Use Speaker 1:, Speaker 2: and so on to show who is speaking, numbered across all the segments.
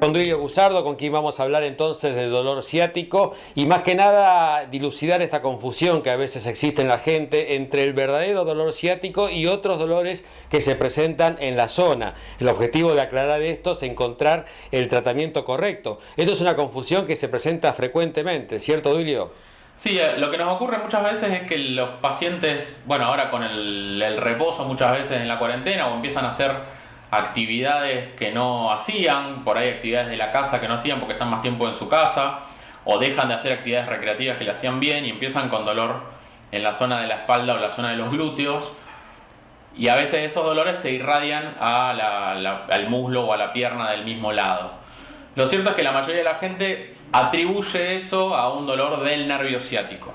Speaker 1: Con Duilio Gusardo, con quien vamos a hablar entonces de dolor ciático y más que nada dilucidar esta confusión que a veces existe en la gente entre el verdadero dolor ciático y otros dolores que se presentan en la zona. El objetivo de aclarar esto es encontrar el tratamiento correcto. Esto es una confusión que se presenta frecuentemente, ¿cierto, Duilio?
Speaker 2: Sí, lo que nos ocurre muchas veces es que los pacientes, bueno, ahora con el reposo muchas veces en la cuarentena o empiezan a hacer actividades que no hacían, por ahí actividades de la casa que no hacían porque están más tiempo en su casa, o dejan de hacer actividades recreativas que le hacían bien y empiezan con dolor en la zona de la espalda o la zona de los glúteos, y a veces esos dolores se irradian al muslo o a la pierna del mismo lado. Lo cierto es que la mayoría de la gente atribuye eso a un dolor del nervio ciático.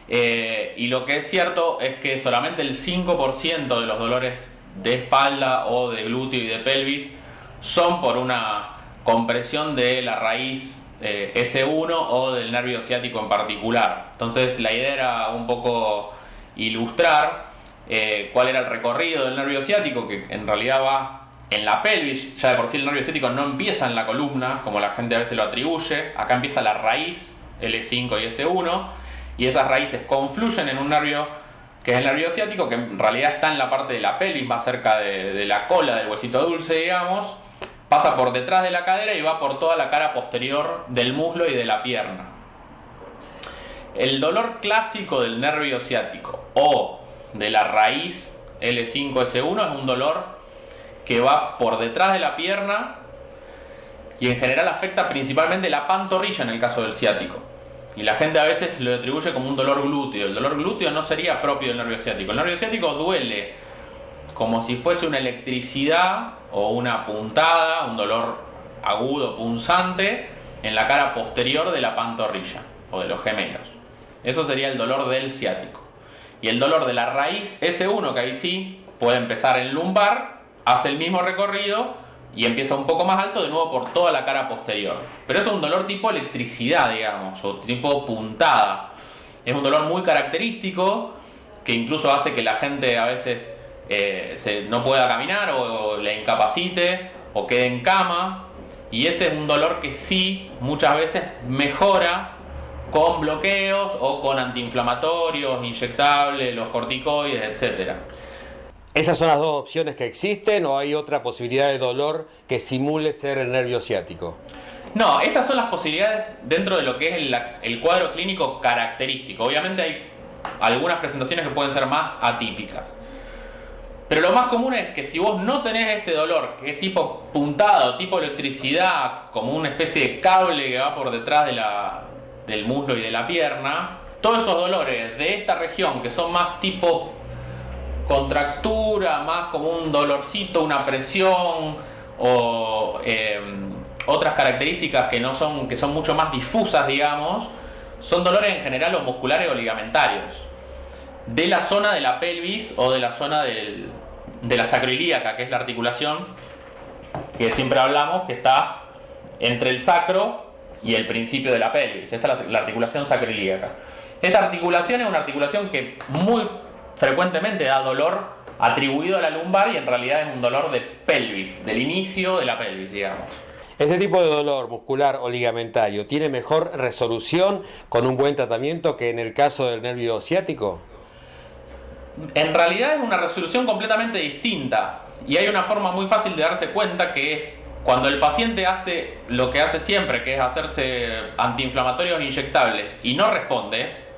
Speaker 2: Y lo que es cierto es que solamente el 5% de los dolores de espalda o de glúteo y de pelvis son por una compresión de la raíz S1 o del nervio ciático en particular. Entonces la idea era un poco ilustrar cuál era el recorrido del nervio ciático, que en realidad va en la pelvis. Ya de por sí el nervio ciático no empieza en la columna, como la gente a veces lo atribuye. Acá empieza la raíz, L5 y S1, y esas raíces confluyen en un nervio que es el nervio ciático, que en realidad está en la parte de la pelvis, más cerca de la cola, del huesito dulce, digamos. Pasa por detrás de la cadera y va por toda la cara posterior del muslo y de la pierna. El dolor clásico del nervio ciático o de la raíz L5-S1 es un dolor que va por detrás de la pierna y en general afecta principalmente la pantorrilla en el caso del ciático. Y la gente a veces lo atribuye como un dolor glúteo. El dolor glúteo no sería propio del nervio ciático. El nervio ciático duele como si fuese una electricidad o una puntada, un dolor agudo, punzante, en la cara posterior de la pantorrilla o de los gemelos. Eso sería el dolor del ciático. Y el dolor de la raíz S1, que ahí sí puede empezar en lumbar, hace el mismo recorrido y empieza un poco más alto de nuevo por toda la cara posterior. Pero eso es un dolor tipo electricidad, digamos, o tipo puntada. Es un dolor muy característico que incluso hace que la gente a veces no pueda caminar o le incapacite o quede en cama. Y ese es un dolor que sí muchas veces mejora con bloqueos o con antiinflamatorios, inyectables, los corticoides, etc.
Speaker 1: ¿Esas son las dos opciones que existen o hay otra posibilidad de dolor que simule ser el nervio ciático?
Speaker 2: No, estas son las posibilidades dentro de lo que es el cuadro clínico característico. Obviamente hay algunas presentaciones que pueden ser más atípicas. Pero lo más común es que si vos no tenés este dolor, que es tipo puntada o tipo electricidad, como una especie de cable que va por detrás del muslo y de la pierna, todos esos dolores de esta región que son más tipo contractura, más como un dolorcito, una presión o otras características que son mucho más difusas, digamos, son dolores en general o musculares o ligamentarios de la zona de la pelvis o de la zona de la sacroilíaca, que es la articulación que siempre hablamos, que está entre el sacro y el principio de la pelvis. Esta es la articulación sacroilíaca. Esta articulación es una articulación que muy frecuentemente da dolor atribuido a la lumbar y en realidad es un dolor de pelvis, del inicio de la pelvis, digamos.
Speaker 1: ¿Este tipo de dolor muscular o ligamentario tiene mejor resolución con un buen tratamiento que en el caso del nervio ciático?
Speaker 2: En realidad es una resolución completamente distinta y hay una forma muy fácil de darse cuenta, que es cuando el paciente hace lo que hace siempre, que es hacerse antiinflamatorios inyectables y no responde.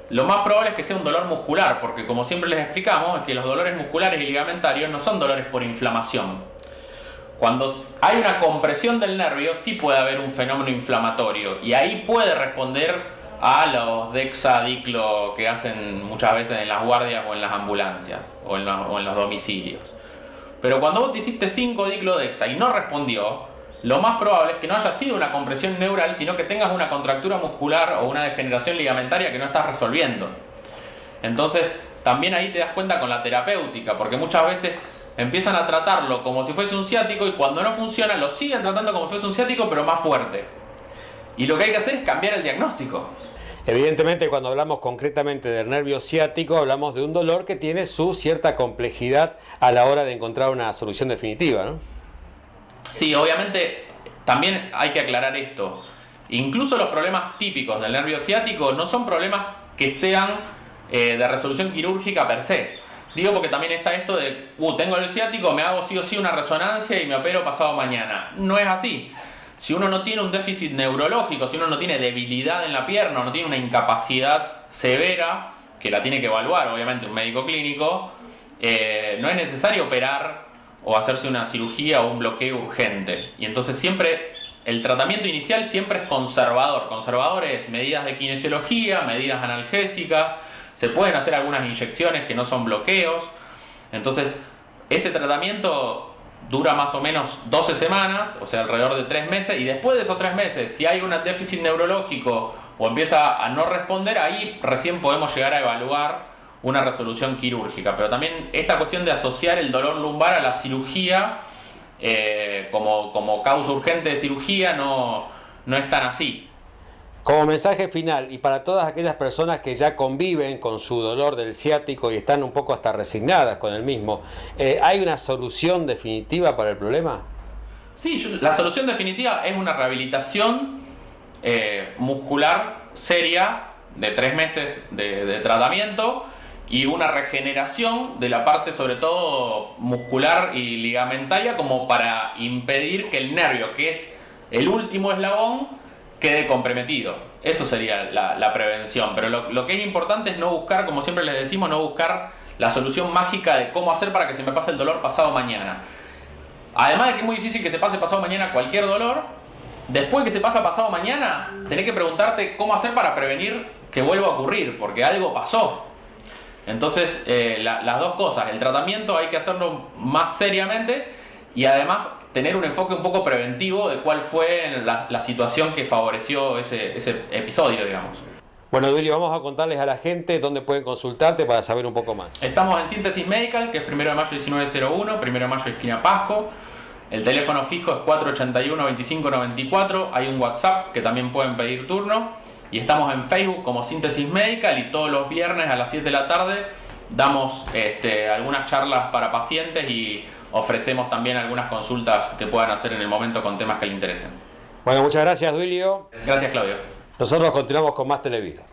Speaker 2: Lo más probable es que sea un dolor muscular, porque como siempre les explicamos, es que los dolores musculares y ligamentarios no son dolores por inflamación. Cuando hay una compresión del nervio, sí puede haber un fenómeno inflamatorio y ahí puede responder a los dexadiclo que hacen muchas veces en las guardias o en las ambulancias o en los domicilios. Pero cuando vos te hiciste 5-diclodexa y no respondió, lo más probable es que no haya sido una compresión neural, sino que tengas una contractura muscular o una degeneración ligamentaria que no estás resolviendo. Entonces, también ahí te das cuenta con la terapéutica, porque muchas veces empiezan a tratarlo como si fuese un ciático y cuando no funciona lo siguen tratando como si fuese un ciático, pero más fuerte. Y lo que hay que hacer es cambiar el diagnóstico.
Speaker 1: Evidentemente, cuando hablamos concretamente del nervio ciático, hablamos de un dolor que tiene su cierta complejidad a la hora de encontrar una solución definitiva, ¿no?
Speaker 2: Sí, obviamente también hay que aclarar esto. Incluso los problemas típicos del nervio ciático no son problemas que sean de resolución quirúrgica per se. Digo porque también está esto de, tengo el ciático, me hago sí o sí una resonancia y me opero pasado mañana. No es así. Si uno no tiene un déficit neurológico, si uno no tiene debilidad en la pierna, no tiene una incapacidad severa, que la tiene que evaluar obviamente un médico clínico, no es necesario operar o hacerse una cirugía o un bloqueo urgente. Y entonces siempre, el tratamiento inicial siempre es conservador. Conservador es medidas de kinesiología, medidas analgésicas, se pueden hacer algunas inyecciones que no son bloqueos. Entonces, ese tratamiento dura más o menos 12 semanas, o sea, alrededor de 3 meses, y después de esos 3 meses, si hay un déficit neurológico o empieza a no responder, ahí recién podemos llegar a evaluar una resolución quirúrgica. Pero también esta cuestión de asociar el dolor lumbar a la cirugía como causa urgente de cirugía no es tan así.
Speaker 1: Como mensaje final, y para todas aquellas personas que ya conviven con su dolor del ciático y están un poco hasta resignadas con el mismo, ¿hay una solución definitiva para el problema?
Speaker 2: Sí, la solución definitiva es una rehabilitación muscular seria de 3 meses de tratamiento y una regeneración de la parte sobre todo muscular y ligamentaria como para impedir que el nervio, que es el último eslabón, quede comprometido. Eso sería la prevención. Pero lo que es importante es no buscar, como siempre les decimos, no buscar la solución mágica de cómo hacer para que se me pase el dolor pasado mañana. Además de que es muy difícil que se pase pasado mañana cualquier dolor, después que se pasa pasado mañana, tenés que preguntarte cómo hacer para prevenir que vuelva a ocurrir, porque algo pasó. Entonces, las dos cosas, el tratamiento hay que hacerlo más seriamente y además tener un enfoque un poco preventivo de cuál fue la situación que favoreció ese episodio, digamos.
Speaker 1: Bueno, Duilio, vamos a contarles a la gente dónde pueden consultarte para saber un poco más.
Speaker 2: Estamos en Síntesis Medical, que es 1 de mayo 1901, 1 de mayo esquina Pasco. El teléfono fijo es 481-2594. Hay un WhatsApp que también pueden pedir turno. Y estamos en Facebook como Síntesis Medical y todos los viernes a las 7 de la tarde damos algunas charlas para pacientes y ofrecemos también algunas consultas que puedan hacer en el momento con temas que les interesen.
Speaker 1: Bueno, muchas gracias, Duilio.
Speaker 2: Gracias, Claudio.
Speaker 1: Nosotros continuamos con más Televida.